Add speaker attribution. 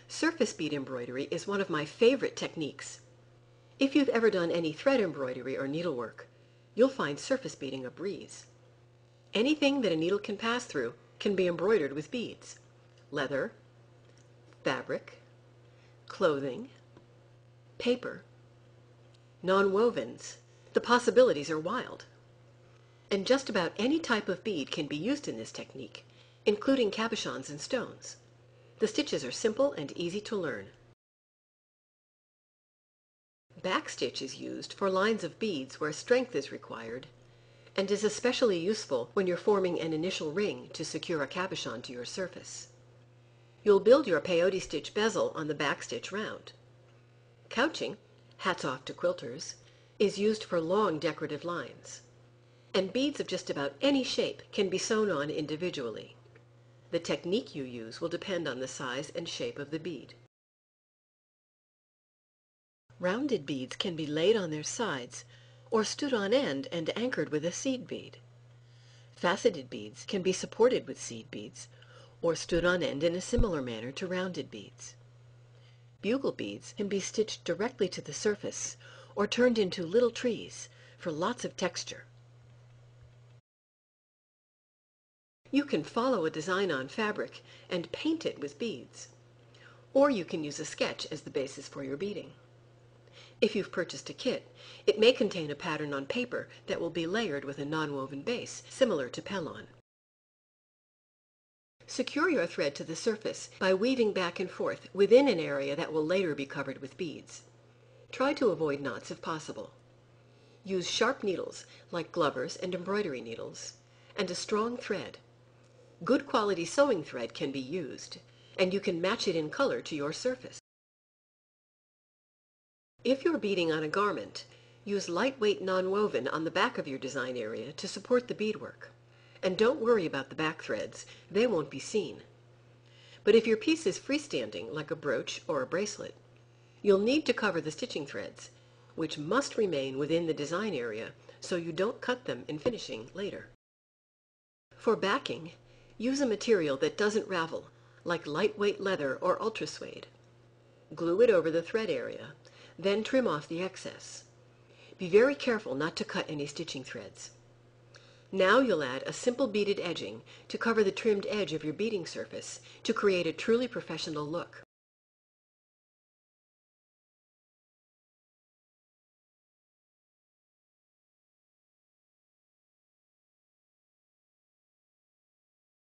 Speaker 1: Surface bead embroidery is one of my favorite techniques. If you've ever done any thread embroidery or needlework, you'll find surface beading a breeze. Anything that a needle can pass through can be embroidered with beads. Leather, fabric, clothing, paper, non-wovens. The possibilities are wild. And just about any type of bead can be used in this technique, including cabochons and stones. The stitches are simple and easy to learn. Backstitch is used for lines of beads where strength is required, and is especially useful when you're forming an initial ring to secure a cabochon to your surface. You'll build your peyote stitch bezel on the backstitch round. Couching, hats off to quilters, is used for long decorative lines. And beads of just about any shape can be sewn on individually. The technique you use will depend on the size and shape of the bead. Rounded beads can be laid on their sides or stood on end and anchored with a seed bead. Faceted beads can be supported with seed beads or stood on end in a similar manner to rounded beads. Bugle beads can be stitched directly to the surface or turned into little trees for lots of texture. You can follow a design on fabric and paint it with beads, or you can use a sketch as the basis for your beading. If you've purchased a kit, it may contain a pattern on paper that will be layered with a non-woven base, similar to Pellon. Secure your thread to the surface by weaving back and forth within an area that will later be covered with beads. Try to avoid knots if possible. Use sharp needles, like glovers and embroidery needles, and a strong thread. Good quality sewing thread can be used, and you can match it in color to your surface. If you're beading on a garment, use lightweight non-woven on the back of your design area to support the beadwork. And don't worry about the back threads, they won't be seen. But if your piece is freestanding, like a brooch or a bracelet, you'll need to cover the stitching threads, which must remain within the design area so you don't cut them in finishing later. For backing, use a material that doesn't ravel, like lightweight leather or ultra suede. Glue it over the thread area, then trim off the excess. Be very careful not to cut any stitching threads. Now you'll add a simple beaded edging to cover the trimmed edge of your beading surface to create a truly professional look.